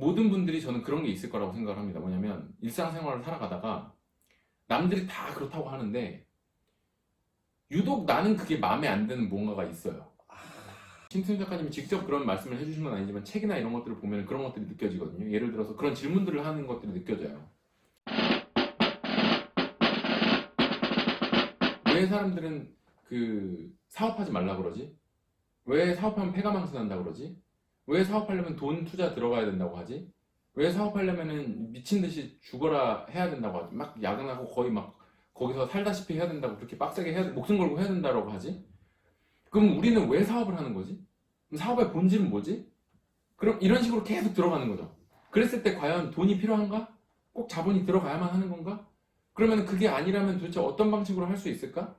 모든 분들이 저는 그런 게 있을 거라고 생각을 합니다. 뭐냐면 일상생활을 살아가다가 남들이 다 그렇다고 하는데 유독 나는 그게 마음에 안 드는 무언가가 있어요. 심순 작가님이 직접 그런 말씀을 해주신 건 아니지만 책이나 이런 것들을 보면 그런 것들이 느껴지거든요. 예를 들어서 그런 질문들을 하는 것들이 느껴져요. 왜 사람들은 사업하지 말라 그러지? 왜 사업하면 폐가망신한다 그러지? 왜 사업하려면 돈 투자 들어가야 된다고 하지? 왜 사업하려면은 미친 듯이 죽어라 해야 된다고 하지? 막 야근하고 거의 막 거기서 살다시피 해야 된다고 그렇게 빡세게 목숨 걸고 해야 된다고 하지? 그럼 우리는 왜 사업을 하는 거지? 그럼 사업의 본질은 뭐지? 그럼 이런 식으로 계속 들어가는 거죠. 그랬을 때 과연 돈이 필요한가? 꼭 자본이 들어가야만 하는 건가? 그러면 그게 아니라면 도대체 어떤 방식으로 할 수 있을까?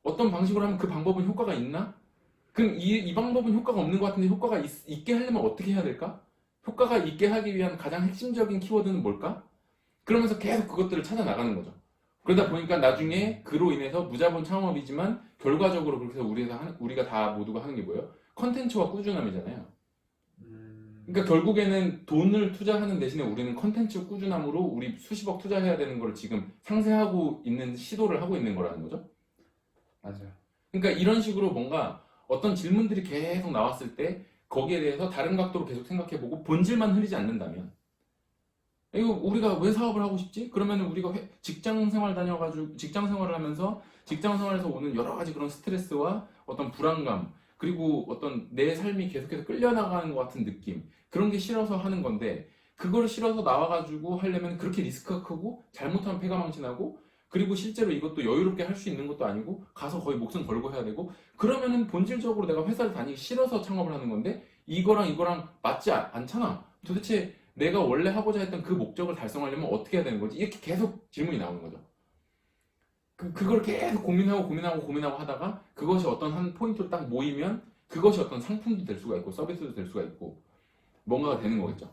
어떤 방식으로 하면 그 방법은 효과가 있나? 그럼 이 방법은 효과가 없는 것 같은데 효과가 있게 하려면 어떻게 해야 될까? 효과가 있게 하기 위한 가장 핵심적인 키워드는 뭘까? 그러면서 계속 그것들을 찾아 나가는 거죠. 그러다 보니까 나중에 그로 인해서 무자본 창업이지만 결과적으로 그렇게 해서 우리가 다 모두가 하는 게 뭐예요? 컨텐츠와 꾸준함이잖아요. 그러니까 결국에는 돈을 투자하는 대신에 우리는 컨텐츠 꾸준함으로 우리 수십억 투자해야 되는 걸 지금 상쇄하고 있는 시도를 하고 있는 거라는 거죠. 맞아요. 그러니까 이런 식으로 뭔가 어떤 질문들이 계속 나왔을 때 거기에 대해서 다른 각도로 계속 생각해보고 본질만 흐리지 않는다면 이거 우리가 왜 사업을 하고 싶지? 그러면 우리가 직장 생활 다녀가지고 직장 생활을 하면서 직장 생활에서 오는 여러 가지 그런 스트레스와 어떤 불안감 그리고 어떤 내 삶이 계속해서 끌려나가는 것 같은 느낌 그런 게 싫어서 하는 건데 그걸 싫어서 나와가지고 하려면 그렇게 리스크가 크고 잘못하면 폐가망신하고 그리고 실제로 이것도 여유롭게 할 수 있는 것도 아니고 가서 거의 목숨 걸고 해야 되고 그러면은 본질적으로 내가 회사를 다니기 싫어서 창업을 하는 건데 이거랑 맞지 않잖아. 도대체 내가 원래 하고자 했던 그 목적을 달성하려면 어떻게 해야 되는 거지? 이렇게 계속 질문이 나오는 거죠. 그걸 계속 고민하고 하다가 그것이 어떤 한 포인트로 딱 모이면 그것이 어떤 상품도 될 수가 있고 서비스도 될 수가 있고 뭔가가 되는 거겠죠.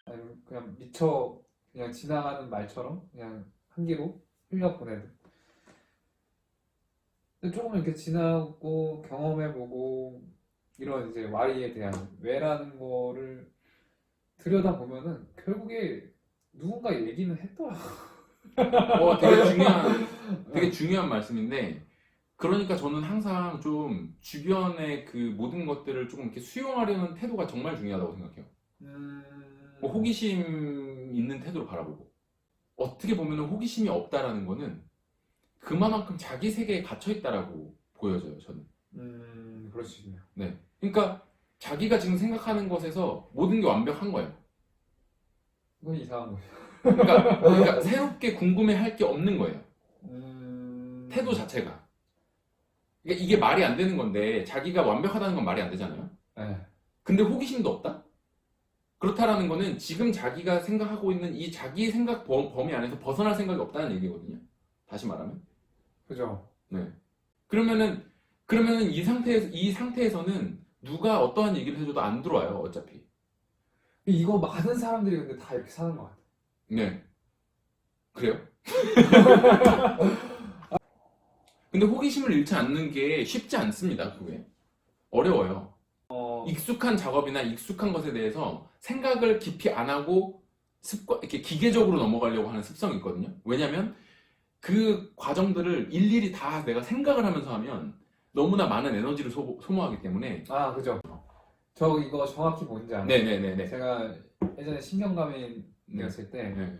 아니면 그냥 미처 그냥 지나가는 말처럼 그냥 한 귀로 흘려보내듯. 근데 조금 이렇게 지나고 경험해보고 이런 이제 Y에 대한 왜라는 거를 들여다보면은 결국에 누군가 얘기는 했더라. 되게 중요한 말씀인데 그러니까 저는 항상 좀 주변의 그 모든 것들을 조금 이렇게 수용하려는 태도가 정말 중요하다고 생각해요. 뭐 호기심 있는 태도로 바라보고 어떻게 보면 호기심이 없다라는 거는 그만큼 자기 세계에 gat혀 있다라고 보여져요. 저는. 그럴 수 있네요. 네. 그러니까 자기가 지금 생각하는 것에서 모든 게 완벽한 거예요. 이건 이상한 거예요. 그러니까 새롭게 궁금해할 게 없는 거예요. 태도 자체가. 그러니까 이게 말이 안 되는 건데 자기가 완벽하다는 건 말이 안 되잖아요. 네. 근데 호기심도 없다? 그렇다라는 거는 지금 자기가 생각하고 있는 이 자기 생각 범위 안에서 벗어날 생각이 없다는 얘기거든요. 다시 말하면. 그죠. 네. 그러면은 이 상태에서는 누가 어떠한 얘기를 해줘도 안 들어와요. 어차피. 이거 많은 사람들이 근데 다 이렇게 사는 것 같아요. 네. 그래요? 근데 호기심을 잃지 않는 게 쉽지 않습니다. 그게. 어려워요. 익숙한 작업이나 익숙한 것에 대해서 생각을 깊이 안 하고 이렇게 기계적으로 넘어가려고 하는 습성이 있거든요. 왜냐면 그 과정들을 일일이 다 내가 생각을 하면서 하면 너무나 많은 에너지를 소모하기 때문에. 아, 그죠. 저 이거 정확히 뭔지 알아요. 네네네네. 제가 예전에 신경과민이었을 때 네.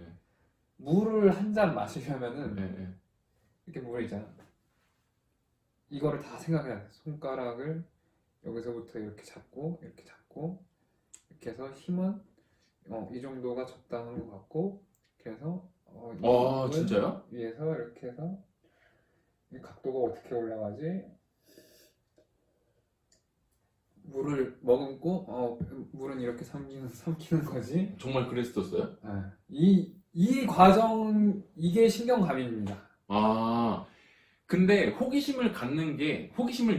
물을 한 잔 마시려면은 네. 이렇게 물을 있잖아. 이거를 다 생각해야 돼. 손가락을 여기서부터 이렇게 잡고 이렇게 해서 힘은 이 정도가 적당한 것 같고 그래서 이 진짜요? 위에서 이렇게 해서 이 각도가 어떻게 올라가지? 물을 머금고 물은 이렇게 삼키는 거지. 정말 그랬었어요? 네. 이 과정 이게 신경과민입니다. 근데 호기심을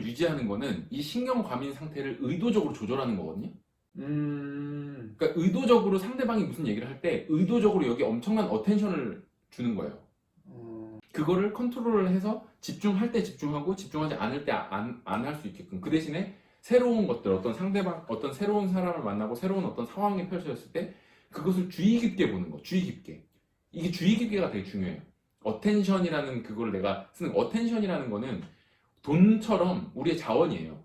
유지하는 거는 이 신경과민 상태를 의도적으로 조절하는 거거든요. 그러니까 의도적으로 상대방이 무슨 얘기를 할 때 의도적으로 여기 엄청난 어텐션을 주는 거예요. 그거를 컨트롤을 해서 집중할 때 집중하고 집중하지 않을 때 안 할 수 있게끔 그 대신에 새로운 것들, 어떤 상대방, 어떤 새로운 사람을 만나고 새로운 어떤 상황이 펼쳐졌을 때 그것을 주의 깊게 보는 거, 주의 깊게. 이게 주의 깊게가 되게 중요해요. 어텐션이라는 그걸 내가 쓰는 어텐션이라는 거는 돈처럼 우리의 자원이에요.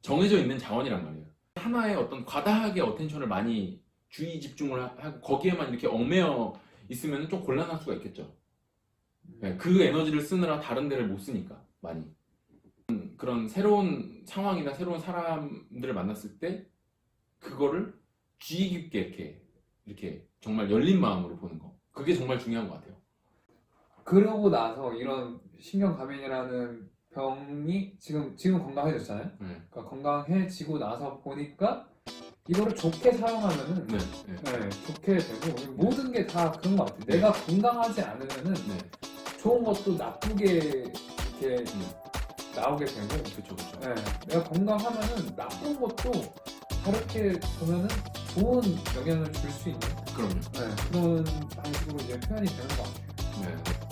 정해져 있는 자원이란 말이에요. 하나의 어떤 과다하게 어텐션을 많이 주의 집중을 하고 거기에만 이렇게 얽매여 있으면 좀 곤란할 수가 있겠죠. 네, 그 에너지를 쓰느라 다른 데를 못 쓰니까 많이. 그런 새로운 상황이나 새로운 사람들을 만났을 때 그거를 주의 깊게 이렇게 정말 열린 마음으로 보는 거. 그게 정말 중요한 것 같아요. 그러고 나서 이런 신경과민이라는 병이 지금 건강해졌잖아요. 네. 그러니까 건강해지고 나서 보니까 이거를 좋게 사용하면은 네. 네. 좋게 되고 모든 게 다 그런 것 같아요. 내가 건강하지 않으면은 네. 좋은 것도 나쁘게 이렇게 나오게 되고, 그렇죠. 내가 건강하면은 나쁜 것도 저렇게 보면은 좋은 영향을 줄 수 있는 그럼요. 그런 방식으로 이제 표현이 되는 것 같아요. 네.